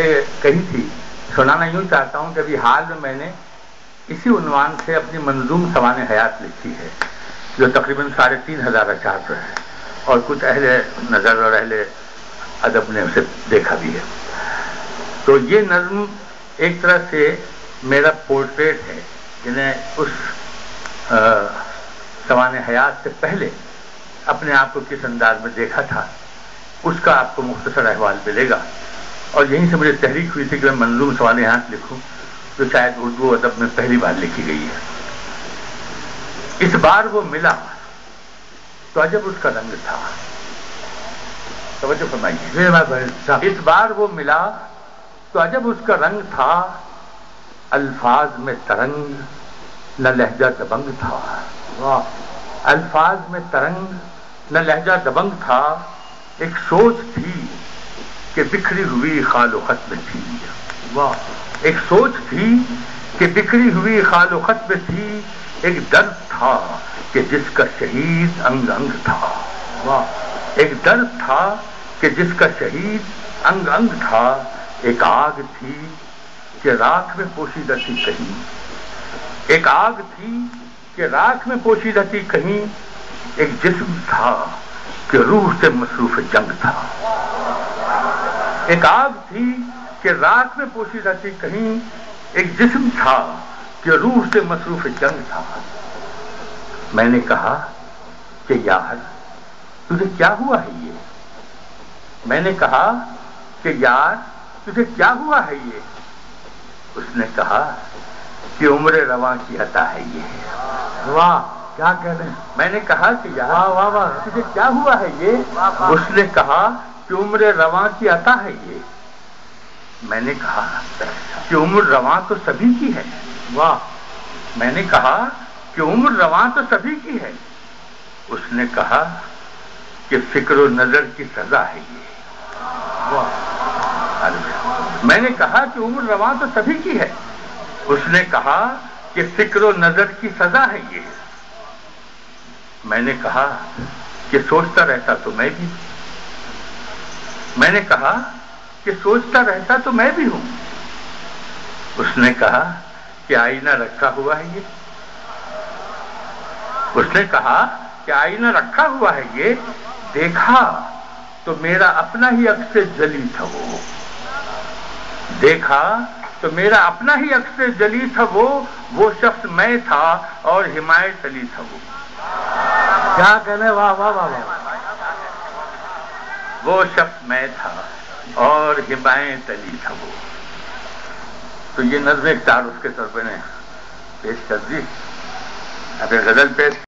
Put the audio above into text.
پہلے کہی تھی، سنانا یوں چاہتا ہوں کہ ابھی حال میں نے اسی عنوان سے اپنی منظوم سوانح حیات لکھی ہے، جو تقریباً 3500 اشعار پر ہے، اور کچھ اہل نظر اور اہل ادب نے اسے دیکھا بھی ہے۔ تو یہ نظم ایک طرح سے میرا پورٹریٹ ہے، جنہیں اس سوانح حیات سے پہلے اپنے آپ کو کس انداز میں دیکھا تھا، اس کا آپ کو مختصر احوال ملے گا۔ اور یہیں سے مجھے تحریک ہوئی تھی کہ میں منظوم سوانح حیات لکھوں، جو شاید اردو ادب میں پہلی بار لکھی گئی ہے۔ اس بار وہ ملا تو عجب اس کا رنگ تھا، توجہ فرمائیے، اس بار وہ ملا تو عجب اس کا رنگ تھا، الفاظ میں ترنگ نہ لہجہ دبنگ تھا، الفاظ میں ترنگ نہ لہجہ دبنگ تھا، ایک سوچ تھی کہ بکھری ہوئی خال و خط میں تھی، ایک سوچ تھی کہ بکھری ہوئی خال و خط میں تھی، ایک درد تھا کہ جس کا شہید انگ انگ تھا، ایک درد تھا کہ جس کا شہید انگ انگ تھا، ایک آگ تھی کہ راکھ میں پوشیدہ تھی کہیں، ایک آگ تھی کہ راکھ میں پوشیدہ تھی کہیں، ایک جسم تھا کہ روح سے مصروف جنگ تھا، ایک آگ تھی کہ راکھ میں پوشیدہ تھی کہیں، ایک جسم تھا کہ روح سے مصروف جنگ تھا۔ میں نے کہا کہ یار تجھے کیا ہوا ہے یہ، میں نے کہا کہ یار تجھے کیا ہوا ہے یہ، اس نے کہا کہ عمر رواں کی عطا ہے یہ۔ واہ کیا کہہ رہے ہیں، میں نے کہا کہ یار واہ واہ تجھے کیا ہوا ہے یہ، اس نے کہا کہ عمر رواں کی عطا ہے یہ۔ میں نے کہا کہ عمر رواں تو سبھی کی ہے، واہ، میں نے کہا کہ عمر رواں تو سبھی کی ہے، اس نے کہا کہ فکر و نظر کی سزا ہے یہ، واہ، میں نے کہا کہ عمر رواں تو سبھی کی ہے، اس نے کہا کہ فکر و نظر کی سزا ہے یہ۔ میں نے کہا کہ سوچتا رہتا تو میں بھی، میں نے کہا کہ سوچتا رہتا تو میں بھی ہوں، اس نے کہا کہ آئینہ رکھا ہوا ہے یہ، اس نے کہا کہ آئینہ رکھا ہوا ہے یہ، دیکھا تو میرا اپنا ہی عکس جلی تھا وہ، دیکھا تو میرا اپنا ہی عکس جلی تھا وہ شخص میں تھا اور حمایت علی تھا وہ، کیا کہنے، واہ واہ واہ واہ، وہ شخص میں تھا اور حمایت علی تھا وہ۔ تو یہ نظم ایک تعارف کے طور پہ نے پیش کر دی، اب غزل پیش